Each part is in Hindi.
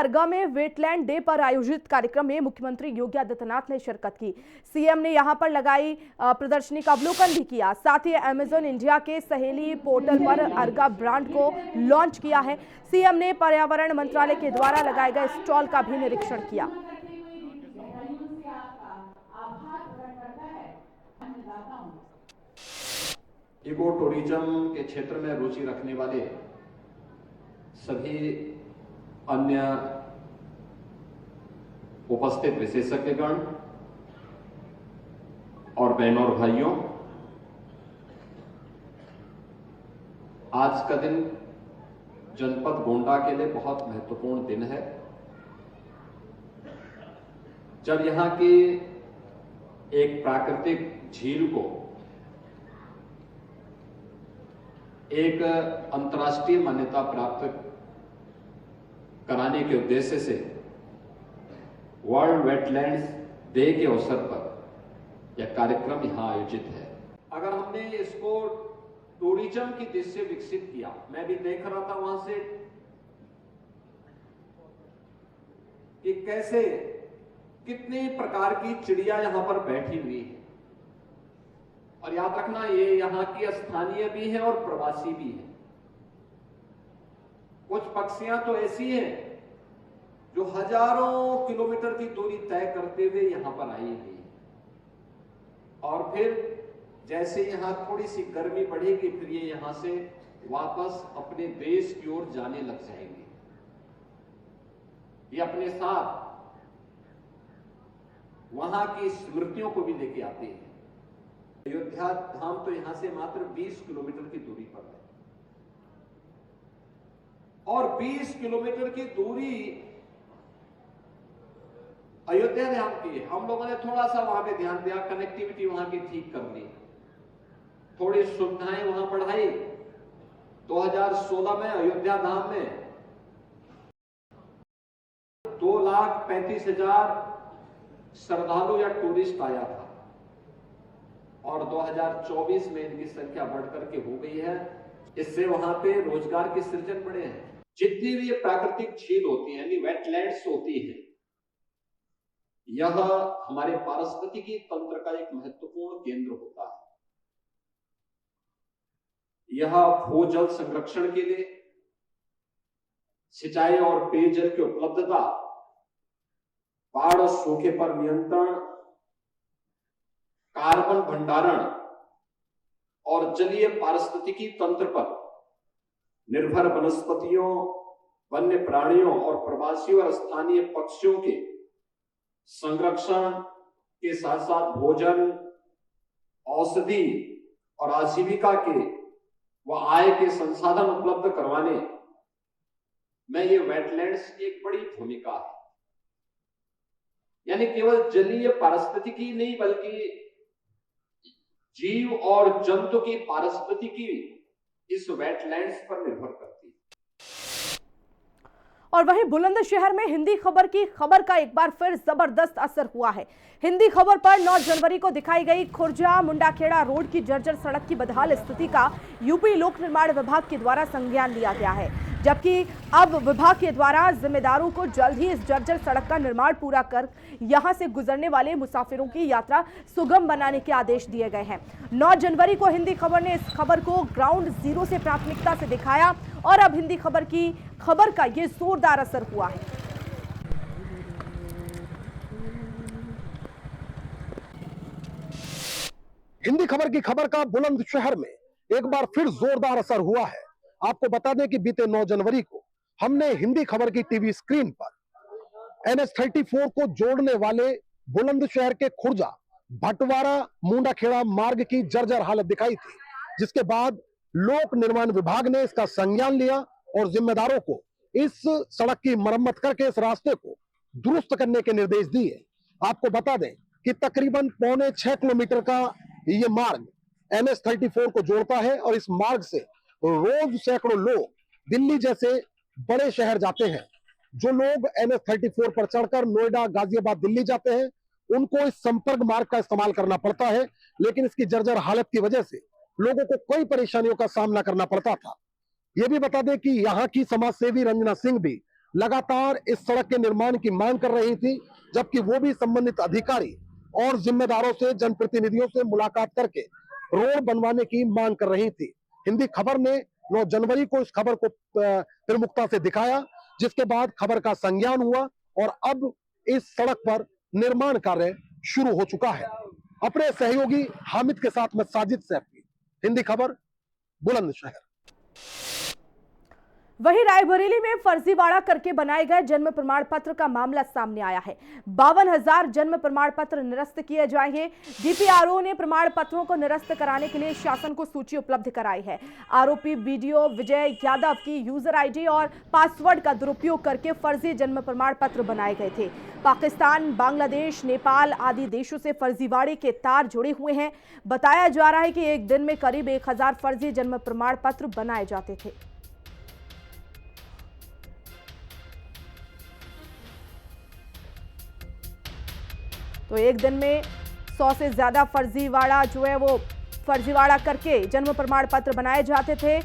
अर्गा में वेटलैंड डे पर आयोजित कार्यक्रम में मुख्यमंत्री योगी आदित्यनाथ ने शिरकत की। सीएम ने यहां पर लगाई प्रदर्शनी का अवलोकन भी किया। साथ ही अमेजन इंडिया के सहेली पोर्टल पर अर्गा ब्रांड को लॉन्च किया है। सीएम ने पर्यावरण मंत्रालय के द्वारा लगाए गए स्टॉल का भी निरीक्षण किया। इको टूरिज्म के क्षेत्र में रुचि रखने वाले सभी अन्य उपस्थित विशेषज्ञगण और बहनों और भाइयों, आज का दिन जनपद गोंडा के लिए बहुत महत्वपूर्ण दिन है, जब यहां की एक प्राकृतिक झील को एक अंतर्राष्ट्रीय मान्यता प्राप्त कराने के उद्देश्य से वर्ल्ड वेटलैंड्स डे के अवसर पर यह कार्यक्रम यहां आयोजित है। अगर हमने इसको टूरिज्म की दृष्टि से विकसित किया, मैं भी देख रहा था वहां से कि कैसे कितने प्रकार की चिड़िया यहां पर बैठी हुई है, और याद रखना ये यहां की स्थानीय भी है और प्रवासी भी है। कुछ पक्षियां तो ऐसी हैं जो हजारों किलोमीटर की दूरी तय करते हुए यहां पर आई हुई है, और फिर जैसे यहां थोड़ी सी गर्मी बढ़ेगी फिर ये यहां से वापस अपने देश की ओर जाने लग जाएंगे। ये अपने साथ वहां की स्मृतियों को भी लेके आते हैं। अयोध्या धाम तो यहां से मात्र 20 किलोमीटर की दूरी पर है, और 20 किलोमीटर की दूरी अयोध्या धाम की है। हम लोगों ने थोड़ा सा वहां पे ध्यान दिया, कनेक्टिविटी वहां की ठीक कर ली, थोड़ी सुविधाएं वहां बढ़ाई। 2016 में अयोध्या धाम में 2,35,000 श्रद्धालु या टूरिस्ट आया था, और 2024 में इनकी संख्या बढ़कर के हो गई है। इससे वहां पे रोजगार के सृजन बढ़े हैं। जितनी भी ये प्राकृतिक झील होती है, यानी वेटलैंड्स होती है, यह हमारे पारिस्थितिकी तंत्र का एक महत्वपूर्ण केंद्र होता है। यह भूजल संरक्षण के लिए, सिंचाई और पेयजल की उपलब्धता, बाढ़ और सूखे पर नियंत्रण, कार्बन भंडारण और जलीय पारिस्थितिकी तंत्र पर निर्भर वनस्पतियों, वन्य प्राणियों और प्रवासियों और स्थानीय पक्षियों के संरक्षण के साथ साथ भोजन, औषधि और आजीविका के व आय के संसाधन उपलब्ध करवाने में ये वेटलैंड्स की एक बड़ी भूमिका है। यानी केवल जलीय पारिस्थितिकी नहीं, बल्कि जीव और जंतु की पारिस्थितिकी इस वेटलैंड्स पर निर्भर करती है। और वहीं बुलंदशहर में हिंदी खबर की खबर का एक बार फिर जबरदस्त असर हुआ है। हिंदी खबर पर 9 जनवरी को दिखाई गई खुर्जा मुंडाखेड़ा रोड की जर्जर सड़क की बदहाल स्थिति का यूपी लोक निर्माण विभाग के द्वारा संज्ञान लिया गया है, जबकि अब विभाग के द्वारा जिम्मेदारों को जल्द ही इस जर्जर सड़क का निर्माण पूरा कर यहां से गुजरने वाले मुसाफिरों की यात्रा सुगम बनाने के आदेश दिए गए हैं। 9 जनवरी को हिंदी खबर ने इस खबर को ग्राउंड जीरो से प्राथमिकता से दिखाया, और अब हिंदी खबर की खबर का ये जोरदार असर हुआ है। हिंदी खबर की खबर का बुलंदशहर में एक बार फिर जोरदार असर हुआ है। आपको बता दें कि बीते 9 जनवरी को हमने हिंदी खबर की टीवी स्क्रीन पर NH-34 को जोड़ने वाले बुलंदशहर के खुर्जा भटवारा मुंडाखेड़ा मार्ग की जर्जर हालत दिखाई थी, जिसके बाद लोक निर्माण विभाग ने इसका संज्ञान लिया और जिम्मेदारों को इस सड़क की मरम्मत करके इस रास्ते को दुरुस्त करने के निर्देश दिए। आपको बता दें कि तकरीबन 5.25 किलोमीटर का ये मार्ग NH-34 को जोड़ता है, और इस मार्ग से रोज सैकड़ों लोग दिल्ली जैसे बड़े शहर जाते हैं। जो लोग NH-34 पर चढ़कर नोएडा, गाजियाबाद, दिल्ली जाते हैं, उनको इस संपर्क मार्ग का इस्तेमाल करना पड़ता है, लेकिन इसकी जर्जर हालत की वजह से लोगों को कई परेशानियों का सामना करना पड़ता था। यह भी बता दें कि यहाँ की समाज सेवी रंजना सिंह भी लगातार इस सड़क के निर्माण की मांग कर रही थी, जबकि वो भी संबंधित अधिकारी और जिम्मेदारों से, जनप्रतिनिधियों से मुलाकात करके रोड बनवाने की मांग कर रही थी। हिंदी खबर ने 9 जनवरी को इस खबर को प्रमुखता से दिखाया, जिसके बाद खबर का संज्ञान हुआ और अब इस सड़क पर निर्माण कार्य शुरू हो चुका है। अपने सहयोगी हामिद के साथ मैं साजिद सैफी, हिंदी खबर, बुलंदशहर। वहीं रायबरेली में फर्जीवाड़ा करके बनाए गए जन्म प्रमाण पत्र का मामला सामने आया है। 52,000 जन्म प्रमाण पत्र निरस्त किए जाएंगे। डीपीआरओ ने प्रमाण पत्रों को निरस्त कराने के लिए शासन को सूची उपलब्ध कराई है। आरोपी वीडियो विजय यादव की यूजर आईडी और पासवर्ड का दुरुपयोग करके फर्जी जन्म प्रमाण पत्र बनाए गए थे। पाकिस्तान, बांग्लादेश, नेपाल आदि देशों से फर्जीवाड़े के तार जुड़े हुए हैं। बताया जा रहा है कि एक दिन में करीब 1000 फर्जी जन्म प्रमाण पत्र बनाए जाते थे। तो एक दिन में 100 से ज्यादा फर्जीवाड़ा जो है वो फर्जीवाड़ा करके जन्म प्रमाण पत्र बनाए जाते थे।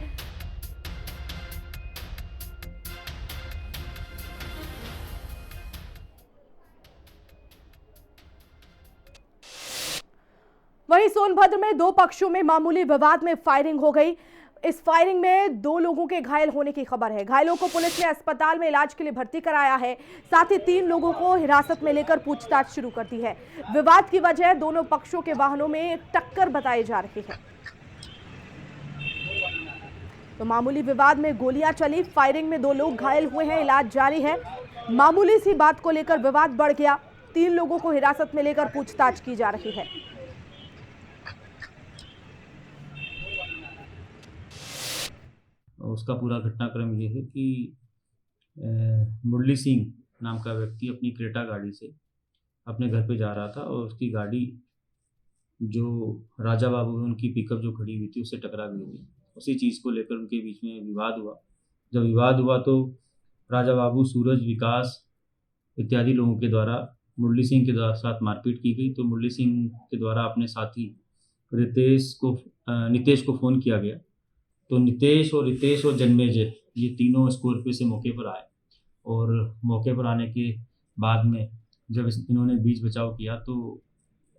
वहीं सोनभद्र में 2 पक्षों में मामूली विवाद में फायरिंग हो गई। इस फायरिंग में 2 लोगों के घायल होने की खबर है। घायलों को पुलिस ने अस्पताल में इलाज के लिए भर्ती कराया है। साथ ही 3 लोगों को हिरासत में लेकर पूछताछ शुरू कर दी है। विवाद की वजह दोनों पक्षों के वाहनों में टक्कर बताई जा रही है। तो मामूली विवाद में गोलियां चली, फायरिंग में 2 लोग घायल हुए हैं, इलाज जारी है। मामूली सी बात को लेकर विवाद बढ़ गया। 3 लोगों को हिरासत में लेकर पूछताछ की जा रही है। उसका पूरा घटनाक्रम ये है कि मुरली सिंह नाम का व्यक्ति अपनी क्रेटा गाड़ी से अपने घर पे जा रहा था और उसकी गाड़ी जो राजा बाबू है उनकी पिकअप जो खड़ी हुई थी उससे टकरा गई थी। उसी चीज़ को लेकर उनके बीच में विवाद हुआ। जब विवाद हुआ तो राजा बाबू, सूरज, विकास इत्यादि लोगों के द्वारा मुरली सिंह के साथ मारपीट की गई। तो मुरली सिंह के द्वारा अपने साथी नितेश को फ़ोन किया गया। तो नितेश और रितेश और जन्मेजय ये तीनों स्कॉर्पियो से मौके पर आए और मौके पर आने के बाद में जब इन्होंने बीच बचाव किया तो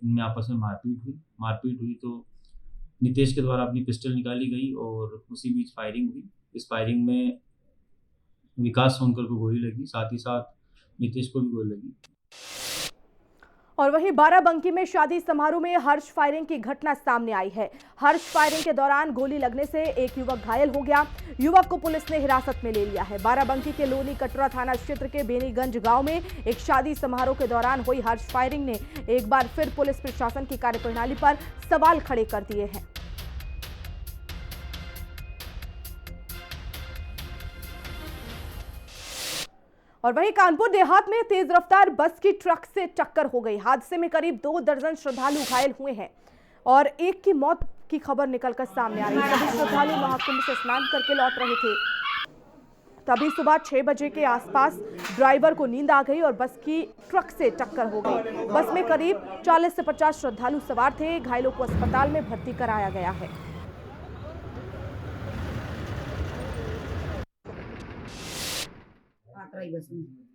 इनमें आपस में मारपीट हुई। तो नितेश के द्वारा अपनी पिस्टल निकाली गई और उसी बीच फायरिंग हुई। इस फायरिंग में विकास सोनकर को गोली लगी, साथ ही साथ नितेश को भी गोली लगी। और वहीं बाराबंकी में शादी समारोह में हर्ष फायरिंग की घटना सामने आई है। हर्ष फायरिंग के दौरान गोली लगने से एक युवक घायल हो गया। युवक को पुलिस ने हिरासत में ले लिया है। बाराबंकी के लोनी कटरा थाना क्षेत्र के बेनीगंज गांव में एक शादी समारोह के दौरान हुई हर्ष फायरिंग ने एक बार फिर पुलिस प्रशासन की कार्यप्रणाली पर सवाल खड़े कर दिए हैं। और वहीं कानपुर देहात में तेज रफ्तार बस की ट्रक से टक्कर हो गई। हादसे में करीब 2 दर्जन श्रद्धालु घायल हुए हैं और एक की मौत की खबर निकलकर सामने आ रही है। सभी श्रद्धालु महाकुंभ से स्नान करके लौट रहे थे। तभी सुबह 6 बजे के आसपास ड्राइवर को नींद आ गई और बस की ट्रक से टक्कर हो गई। बस में करीब 40 से 50 श्रद्धालु सवार थे। घायलों को अस्पताल में भर्ती कराया गया है।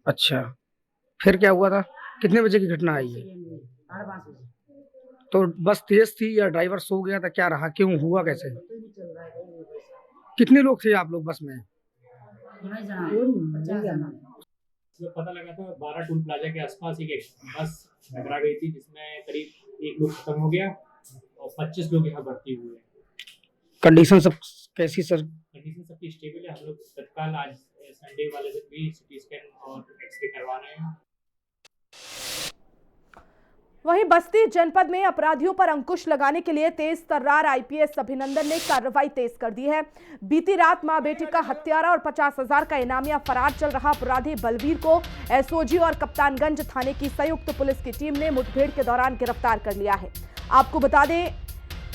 अच्छा, फिर क्या हुआ था? कितने बजे की घटना आई है? तो बस तेज थी या ड्राइवर सो गया था? क्या रहा, क्यों हुआ, कैसे? कितने लोग थे आप लोग बस में? पता लगा था 12 टोल प्लाजा के आसपास एक बस टकरा गई थी जिसमें करीब 1 लोग खत्म हो गया और 25 लोग यहाँ भर्ती हुए हैं। कंडीशन सब कैसी सर? कंडीशन सबकी स्टेबल है। हम लोग तत्काल आज संडे वाले दिन भी सीटी स्कैन और एक्सरे करवा रहे हैं। वहीं बस्ती जनपद में अपराधियों पर अंकुश लगाने के लिए तेज तर्रार आईपीएस अभिनंदन ने कार्रवाई तेज कर दी है। बीती रात मां बेटी का हत्यारा और 50,000 का इनामिया फरार चल रहा अपराधी बलवीर को एसओजी और कप्तानगंज थाने की संयुक्त पुलिस की टीम ने मुठभेड़ के दौरान गिरफ्तार कर लिया है। आपको बता दें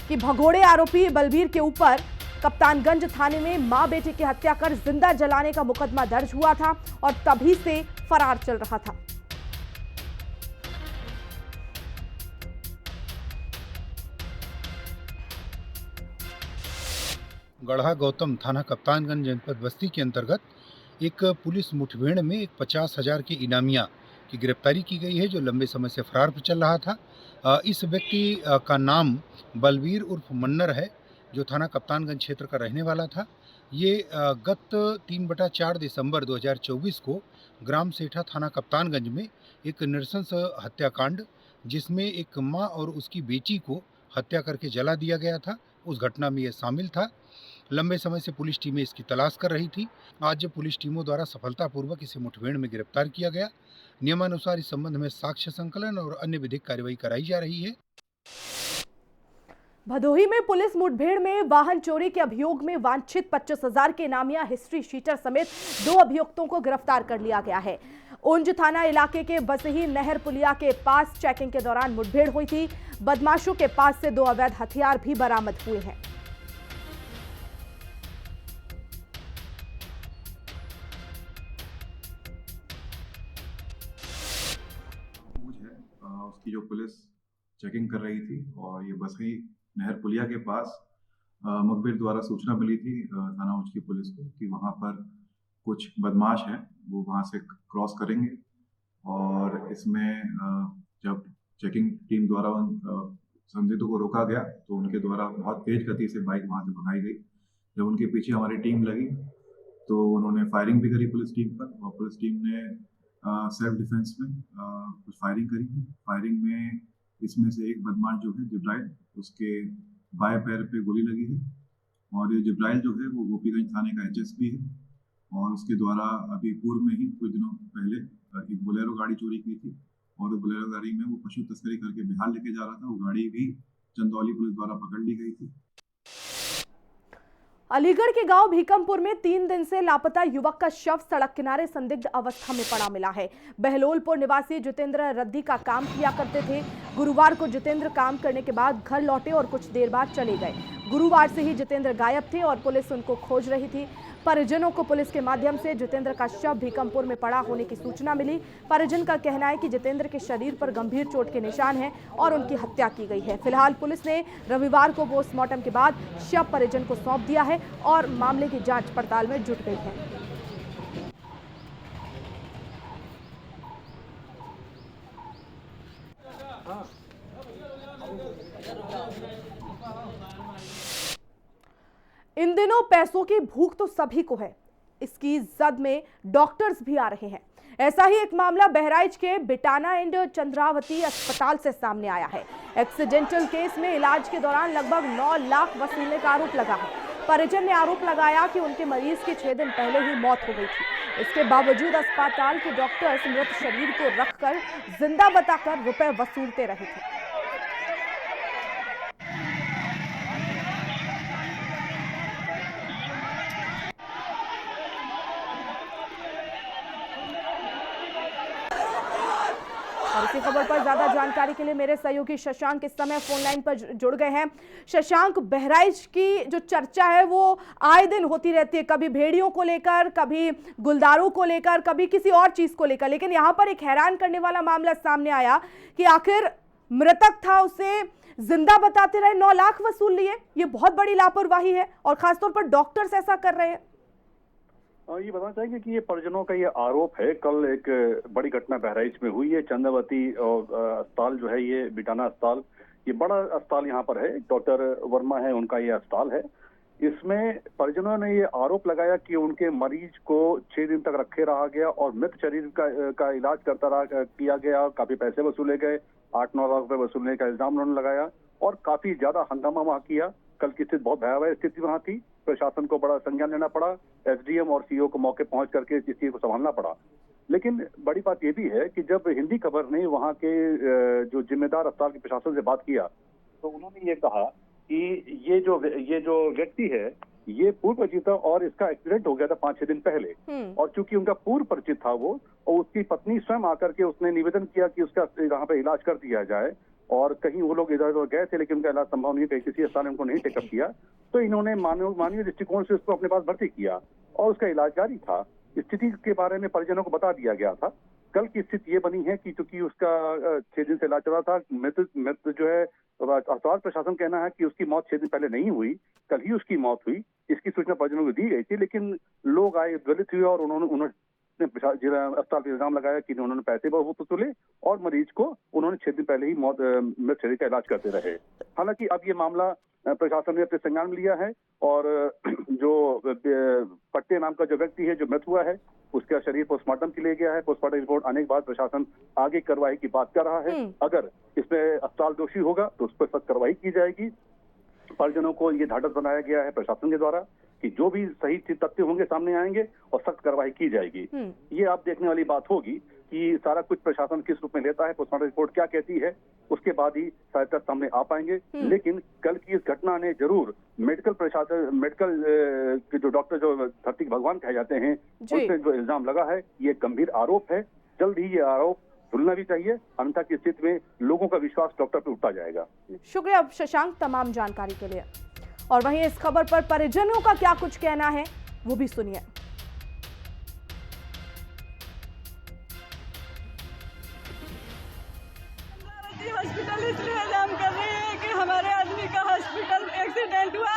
कि भगोड़े आरोपी बलवीर के ऊपर कप्तानगंज थाने में मां बेटी की हत्या कर जिंदा जलाने का मुकदमा दर्ज हुआ था और तभी से फरार चल रहा था। गढ़ा गौतम थाना कप्तानगंज जनपद बस्ती के अंतर्गत एक पुलिस मुठभेड़ में एक 50,000 के इनामिया की गिरफ्तारी की गई है, जो लंबे समय से फरार पर चल रहा था। इस व्यक्ति का नाम बलवीर उर्फ मन्नर है, जो थाना कप्तानगंज क्षेत्र का रहने वाला था। ये गत 3/4 दिसंबर 2024 को ग्राम सेठा थाना कप्तानगंज में एक नृशंस हत्याकांड, जिसमें एक माँ और उसकी बेटी को हत्या करके जला दिया गया था, उस घटना में ये शामिल था। लंबे समय से पुलिस टीमें इसकी तलाश कर रही थी। आज पुलिस टीमों द्वारा सफलतापूर्वक इसे मुठभेड़ में गिरफ्तार किया गया। नियमानुसार इस संबंध में साक्ष्य संकलन और अन्य विधिक कार्रवाई कराई जा रही है। भदोही में पुलिस मुठभेड़ में वाहन चोरी के अभियोग में वांछित 25,000 के इनामिया हिस्ट्री शीटर समेत 2 अभियुक्तों को गिरफ्तार कर लिया गया है। उंज थाना इलाके के बसही नहर पुलिया के पास चेकिंग के दौरान मुठभेड़ हुई थी। बदमाशों के पास से 2 अवैध हथियार भी बरामद हुए हैं। उसकी जो पुलिस चेकिंग कर रही थी और ये बसही नहर पुलिया के पास मुखबिर द्वारा सूचना मिली थी थाना उच्च की पुलिस को कि वहाँ पर कुछ बदमाश हैं, वो वहाँ से क्रॉस करेंगे। और इसमें जब चेकिंग टीम द्वारा उन संदिग्धों को रोका गया तो उनके द्वारा बहुत तेज गति से बाइक वहाँ से भगाई गई। जब उनके पीछे हमारी टीम लगी तो उन्होंने फायरिंग भी करी पुलिस टीम पर, और पुलिस टीम ने सेल्फ डिफेंस में कुछ फायरिंग करी। फायरिंग में इसमें से एक बदमाश जो है जिब्राइल, उसके बाएं पैर पे गोली लगी है। और ये जिब्राइल जो है वो गोपीगंज थाने का एचएसपी है, और उसके द्वारा अभी पूर्व में ही कुछ दिनों पहले एक बोलेरो गाड़ी चोरी की थी, और उस बोलेरो गाड़ी में वो पशु तस्करी करके बिहार लेके जा रहा था। वो गाड़ी भी चंदौली पुलिस द्वारा पकड़ ली गई थी। अलीगढ़ के गांव भीकमपुर में 3 दिन से लापता युवक का शव सड़क किनारे संदिग्ध अवस्था में पड़ा मिला है। बहलोलपुर निवासी जितेंद्र रद्दी का काम किया करते थे। गुरुवार को जितेंद्र काम करने के बाद घर लौटे और कुछ देर बाद चले गए। गुरुवार से ही जितेंद्र गायब थे और पुलिस उनको खोज रही थी। परिजनों को पुलिस के माध्यम से जितेंद्र का शव भीकमपुर में पड़ा होने की सूचना मिली। परिजन का कहना है कि जितेंद्र के शरीर पर गंभीर चोट के निशान हैं और उनकी हत्या की गई है। फिलहाल पुलिस ने रविवार को पोस्टमार्टम के बाद शव परिजन को सौंप दिया है और मामले की जांच पड़ताल में जुट गई है। इन दिनों पैसों की भूख तो सभी को है, इसकी जद में डॉक्टर्स भी आ रहे हैं। ऐसा ही एक मामला बहराइच के बिटाना एंड चंद्रावती अस्पताल से सामने आया है। एक्सीडेंटल केस में इलाज के दौरान लगभग 9 लाख वसूलने का आरोप लगा है। परिजन ने आरोप लगाया कि उनके मरीज की 6 दिन पहले ही मौत हो गई थी। इसके बावजूद अस्पताल के डॉक्टर्स मृत शरीर को रखकर जिंदा बताकर रुपए वसूलते रहे थे। और इसी खबर पर ज्यादा जानकारी के लिए मेरे सहयोगी शशांक इस समय फोन लाइन पर जुड़ गए हैं। शशांक, बहराइच की जो चर्चा है वो आए दिन होती रहती है, कभी भेड़ियों को लेकर, कभी गुलदारों को लेकर, कभी किसी और चीज को लेकर, लेकिन यहाँ पर एक हैरान करने वाला मामला सामने आया कि आखिर मृतक था उसे जिंदा बताते रहे, 9 लाख वसूल लिए। ये बहुत बड़ी लापरवाही है और खासतौर पर डॉक्टर्स ऐसा कर रहे हैं। ये बताना चाहेंगे कि ये परिजनों का ये आरोप है। कल एक बड़ी घटना बहराइच में हुई है। चंद्रावती अस्पताल जो है, ये बिटाना अस्पताल, ये बड़ा अस्पताल यहाँ पर है, डॉक्टर वर्मा है, उनका ये अस्पताल है। इसमें परिजनों ने ये आरोप लगाया कि उनके मरीज को 6 दिन तक रखे रहा गया और मृत शरीर का इलाज किया गया। काफी पैसे वसूले गए, 8-9 लाख रुपए वसूलने का इल्जाम उन्होंने लगाया और काफी ज्यादा हंगामा वहाँ किया। कल की स्थिति बहुत भयावह स्थिति वहाँ थी। प्रशासन को बड़ा संज्ञान लेना पड़ा, एसडीएम और सीओ को मौके पहुंच करके इस चीज को संभालना पड़ा। लेकिन बड़ी बात ये भी है कि जब हिंदी खबर ने वहाँ के जो जिम्मेदार अस्पताल के प्रशासन से बात किया तो उन्होंने ये कहा कि ये जो व्यक्ति है ये पूर्व परिचित था और इसका एक्सीडेंट हो गया था 5-6 दिन पहले, और चूंकि उनका पूर्व परिचित था वो, और उसकी पत्नी स्वयं आकर के उसने निवेदन किया कि उसका यहाँ पे इलाज कर दिया जाए। और कहीं वो लोग इधर उधर गए थे लेकिन उनका इलाज संभव नहीं, कहीं किसी अस्पताल ने उनको नहीं टेकअप किया, तो इन्होंने मानवीय दृष्टिकोण से उसको अपने पास भर्ती किया और उसका इलाज जारी था। स्थिति के बारे में परिजनों को बता दिया गया था। कल की स्थिति ये बनी है कि चूंकि उसका 6 दिन से इलाज चल रहा था, मृत जो है अस्पताल प्रशासन कहना है कि उसकी मौत 6 दिन पहले नहीं हुई, कल ही उसकी मौत हुई। इसकी सूचना परिजनों को दी गई थी, लेकिन लोग आए, ज्वलित हुए और उन्होंने जिला अस्पताल पर इल्जाम लगाया कि उन्होंने पैसे बहुत वसूले और मरीज को उन्होंने 6 दिन पहले ही मृत शरीर का इलाज करते रहे। हालांकि अब ये मामला प्रशासन ने अपने संज्ञान में लिया है और जो पट्टे नाम का जो व्यक्ति है जो मृत हुआ है उसका शरीर पोस्टमार्टम के लिए गया है। पोस्टमार्टम रिपोर्ट आने के बाद प्रशासन आगे कार्रवाई की बात कर रहा है। अगर इसमें अस्पताल दोषी होगा तो उस पर सख्त कार्रवाई की जाएगी। परिजनों को ये ढाढ़स बनाया गया है प्रशासन के द्वारा कि जो भी सही तथ्य होंगे सामने आएंगे और सख्त कार्रवाई की जाएगी। ये आप देखने वाली बात होगी कि सारा कुछ प्रशासन किस रूप में लेता है, पोस्टमार्टम रिपोर्ट क्या कहती है, उसके बाद ही सारे तथ्य सामने आ पाएंगे। लेकिन कल की इस घटना ने जरूर मेडिकल के जो डॉक्टर जो धरती के भगवान कहे जाते हैं उन पे जो इल्जाम लगा है ये गंभीर आरोप है। जल्द ही ये आरोप धुलना भी चाहिए, अन्यथा की स्थिति में लोगों का विश्वास डॉक्टर पर उठता जाएगा। शुक्रिया शशांक तमाम जानकारी के लिए। और वहीं इस खबर पर परिजनों का क्या कुछ कहना है वो भी सुनिए। हॉस्पिटल इसलिए इल्जाम कर रहे हैं कि हमारे आदमी का हॉस्पिटल एक्सीडेंट हुआ,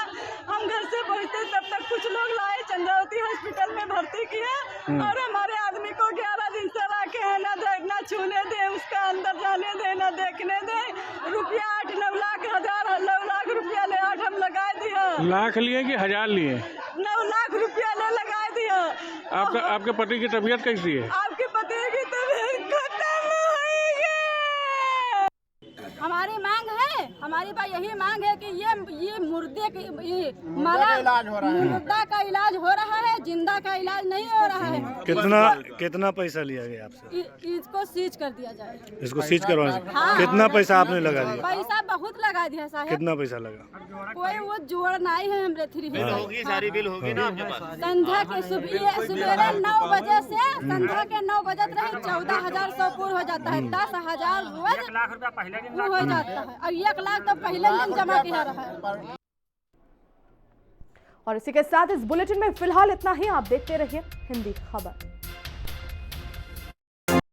हम घर से पहुंचते तब तक कुछ लोग लाए चंद्रावती हॉस्पिटल में भर्ती किया और हमारे आदमी को 11 दिन से रखे हैं, ना छूने दे, उसका अंदर जाने दे, ना देखने दे। रुपया 8-9 लाख 9 लाख रुपया ले 8 हम लगा दिया। लाख लिए कि 1000 लिए? 9 लाख रुपया ले लगा दिया। आपके पति की तबीयत कैसी है? आपके पति की तबीयत खत्म है। हमारी मांग है, हमारी बात यही मांग है कि ये मुर्दे की मुर्दा का इलाज हो रहा है, जिंदा का इलाज नहीं हो रहा है। कितना पैसा लिया गया आपसे? इसको सीज कर दिया जाए। इसको सीज करवाने? हाँ, कितना पैसा आपने लगा दिया? पैसा बहुत लगा दिया साहब। कितना पैसा लगा? कोई वो जोड़ नहीं है हमरे 3 होगी, सारी बिल होगी ना आपके पास? संध्या के सुबह 9 बजे से संध्या के 9 बजे रहे 14,100 पूर्ण हो जाता है। 10,000 रोज 1 लाख रुपया पहले दिन हो जाता है और 1 लाख तो पहले दिन जमा किया रहा है। और इसी के साथ इस बुलेटिन में फिलहाल इतना ही। आप देखते रहिए हिंदी खबर।